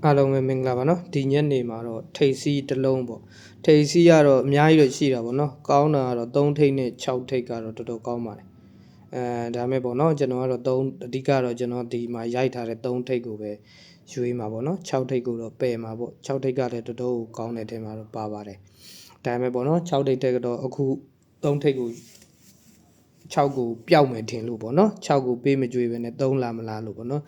အားလုံးပဲမင်္ဂလာပါနော်ဒီညနေမှာတော့ထိပ်စီးတစ်လုံးပေါ့ထိပ်စီးကတော့အများကြီးတော့ရှိတာပေါ့နော်ကောင်းတာကတော့3ထိပ်နဲ့6ထိပ်ကတော့တော်တော်ကောင်းပါတယ်ဒါမဲ့ပေါ့နော်ကျွန်တော်ကတော့အဓိကတော့ကျွန်တော်ဒီမှာရိုက်ထားတဲ့3ထိပ်ကိုပဲရွေးမှာပေါ့နော်6ထိပ်ကိုတော့ပယ်မှာပေါ့6ထိပ်ကလည်းတော်တော်ကောင်းတဲ့ထဲမှာတော့ပါပါတယ်ဒါမဲ့ပေါ့နော်6ထိပ်တက်ကတော့အခု3ထိပ်ကို6ကိုပျောက်မယ်ထင်လို့ပေါ့နော်6ကိုပေးမကြွေးပဲနဲ့3လာမလားလို့ပေါ့နော်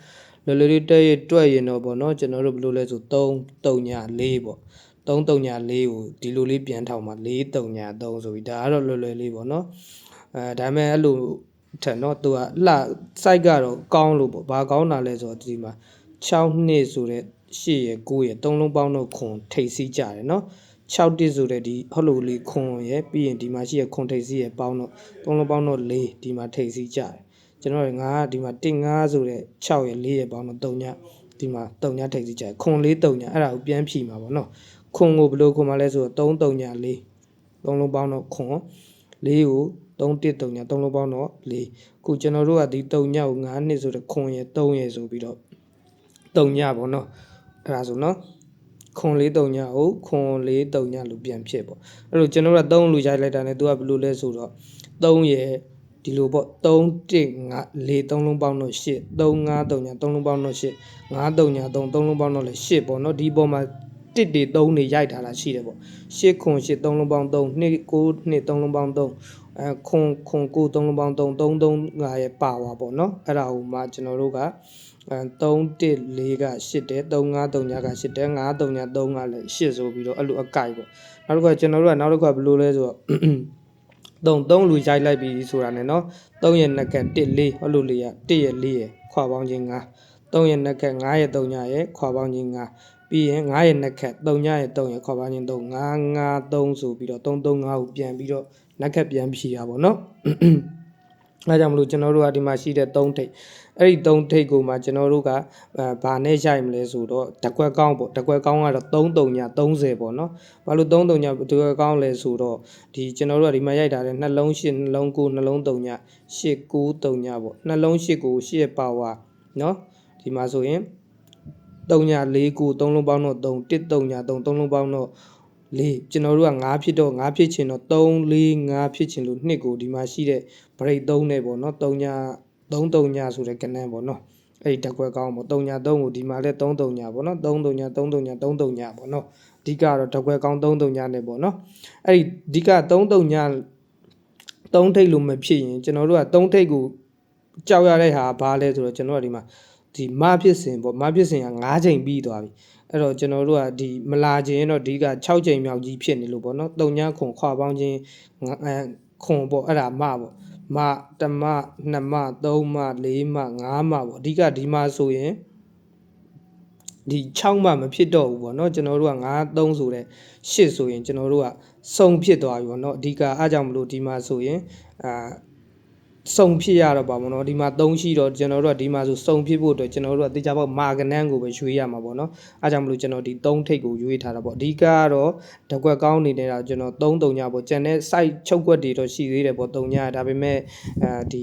လော်လိုလေးတက်ရတွက်ရင်တော့ပေါ့နော်ကျွန်တော်တို့ဘယ်လိုလဲဆို3 3ည4ပေါ့3 3ည4ကိုဒီလိုလေးပြန်ထောက်မှာ4 3ည3ဆိုပြီးဒါကတော့လွယ်လွယ်လေးပေါ့နော်ဒါမဲ့အဲ့လိုထက်နော်သူကလှ site ကတော့ကောင်းလို့ပေါ့ဘာကောင်းတာလဲဆိုတော့ဒီမှာ6နှစ်ဆိုတဲ့8ရယ်9ရယ်3လုံးပေါင်းတော့ခွန်ထိပ်စီးကြတယ်နော်6တစ်ဆိုတဲ့ဒီဟောလိုလေးခွန်ရယ်ပြီးရင်ဒီမှာရှိရခွန်ထိပ်စီးရယ်ပေါင်းတော့3လုံးပေါင်းတော့4ဒီမှာထိပ်စီးကြတယ်ကျွန်တော်ငါကဒီမှာ1 5ဆိုတဲ့6ရယ်4ရယ်ပေါင်းတော့3ညဒီမှာ3ညထိပ်စီးကြတယ်ခွန်4 3ညအဲ့ဒါကိုပြန်ဖြီမှာပေါ့နော်ခွန်ကိုဘယ်လိုခွန်မလဲဆိုတော့3 3ည4 3လုံးပေါင်းတော့ခွန်4ကို3 1 3ည3လုံးပေါင်းတော့4ခုကျွန်တော်တို့ကဒီ3ညကို9နှစ်ဆိုတဲ့ခွန်ရယ်3ရယ်ဆိုပြီးတော့3ညပေါ့နော်အဲ့ဒါဆိုနော်ခွန်4 3ညကိုခွန်4 3ညလို့ပြန်ဖြစ်ပေါ့အဲ့လိုကျွန်တော်တို့က3လူရိုက်လိုက်တာနဲ့သူကဘယ်လိုလဲဆိုတော့3ရယ်ဒီလိုပေါ့3 1 5 4 3လုံးပေါင်းတော့8 3 5 3ည3လုံးပေါင်းတော့8 5 3ည3 3လုံးပေါင်းတော့လည်း8ပေါ့နော်ဒီပေါ်မှာ1တွေ3တွေရိုက်ထားတာရှိတယ်ပေါ့8ခွန်8 3လုံးပေါင်း3 2 9 2 3လုံးပေါင်း3ခွန်9 3လုံးပေါင်း3 3 3 5ရဲ့ပါဝါပေါ့နော်အဲ့ဒါဟိုမှာကျွန်တော်တို့က3 1 4က8တယ်3 5 3ညက8တယ်5 3ည3ကလည်း8ဆိုပြီးတော့အဲ့လိုအကိုက်ပေါ့နောက်တစ်ခါကျွန်တော်တို့ကနောက်တစ်ခါဘယ်လိုလဲဆိုတော့3လူရိုက်လိုက်ပြီဆိုတာနဲ့နော်3ရဲ့နှက်က1 4ဟောလိုလေးက1ရဲ့4ရဲ့ခွာပေါင်းခြင်း5 3ရဲ့နှက်က9ရဲ့3ညရဲ့ခွာပေါင်းခြင်း5ပြီးရင်9ရဲ့နှက်က3ညရဲ့3ရဲ့ခွာပေါင်းခြင်း3 5 5 3ဆိုပြီးတော့3 3 5ကိုပြန်ပြီးတော့နှက်ကပြန်ဖြီရပါတော့အဲကြောင့်မလို့ကျွန်တော်တို့ကဒီမှာရှိတဲ့3ထိပ်အဲ့ဒီ3ထိပ်ကိုမှကျွန်တော်တို့ကဘာနဲ့ရိုက်မလဲဆိုတော့တကွက်ကောင်းပေါ့တကွက်ကောင်းကတော့3 3ည30ပေါ့နော်ဘာလို့3 3ညတကွက်ကောင်းလဲဆိုတော့ဒီကျွန်တော်တို့ကဒီမှာရိုက်ထားတဲ့နှလုံး8နှလုံး9နှလုံး3ည8 9 3ညပေါ့နှလုံး8ကို8ရဲ့ပါဝါနော်ဒီမှာဆိုရင်3ည4 9 3လုံးပေါင်းတော့3 1 3ည3 3လုံးပေါင်းတော့4ကျွန်တော်တို့က9ဖြစ်တော့9ဖြစ်ချင်တော့3 4 5ဖြစ်ချင်လို့2ကိုဒီမှာရှိတဲ့ break 3နဲ့ပေါ့နော်3ည3 3ညဆိုတဲ့ကဏ္ဍပေါ့နော်အဲ့ဒီတက်ကွက်ကောင်းပေါ့3ည3ကိုဒီမှာလဲ3 3ညပေါ့နော်3 3ည3 3ည3 3ညပေါ့နော်အဓိကတော့တက်ကွက်ကောင်း3 3ညနဲ့ပေါ့နော်အဲ့ဒီအဓိက3 3ည3ထိပ်လို့မဖြစ်ရင်ကျွန်တော်တို့က3ထိပ်ကိုကြောက်ရတဲ့ဟာဘာလဲဆိုတော့ကျွန်တော်ကဒီမှာဒီမဖြစ်စဉ်ပေါ့မဖြစ်စဉ်က9ချိန်ပြီးသွားပြီအဲ့တော့ကျွန်တော်တို့ကဒီမလာခြင်းတော့ဒီက6ချိန်မြောက်ကြီးဖြစ်နေလို့ပေါ့နော်3ညခွန်ခွာပေါင်းခြင်းခွန်ပေါ့အဲ့ဒါမပေါ့မတမ2မ3မ4မ5မပေါ့အဓိကဒီမှာဆိုရင်ဒီ6မမဖြစ်တော့ဘူးပေါ့နော်ကျွန်တော်တို့က9 3ဆိုတဲ့8ဆိုရင်ကျွန်တော်တို့ကစုံဖြစ်သွားပြီပေါ့နော်အဓိကအားကြောင့်မလို့ဒီမှာဆိုရင်စုံဖြစ်ရတော့ပါဘောနော်ဒီမှာ3ရှိတော့ကျွန်တော်တို့ကဒီမှာဆိုစုံဖြစ်ဖို့အတွက်ကျွန်တော်တို့ကတေချာပေါက်မာကနန်းကိုပဲရွေးရမှာပေါ့နော်အားကြောင့်မလို့ကျွန်တော်ဒီ3ထိပ်ကိုရွေးထားတာပေါ့အဓိကကတော့တကွက်ကောင်းနေတဲ့တော့ကျွန်တော်3 3ညပေါ့ကျန်တဲ့ site ချုပ်ကွက်တွေတော့ရှိသေးတယ်ပေါ့3ညဒါပေမဲ့ဒီ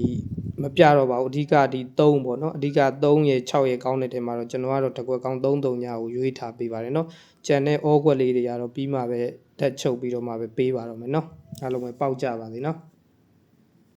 မပြတော့ပါဘူးအဓိကဒီ3ပေါ့နော်အဓိက3ရယ်6ရယ်ကောင်းတဲ့ထဲမှာတော့ကျွန်တော်ကတော့တကွက်ကောင်း3 3ညကိုရွေးထားပေးပါတယ်နော်ကျန်တဲ့ဩကွက်လေးတွေကတော့ပြီးမှပဲတက်ချုပ်ပြီးတော့မှပဲပေးပါတော့မယ်နော်အားလုံးပဲပေါက်ကြပါစေနော်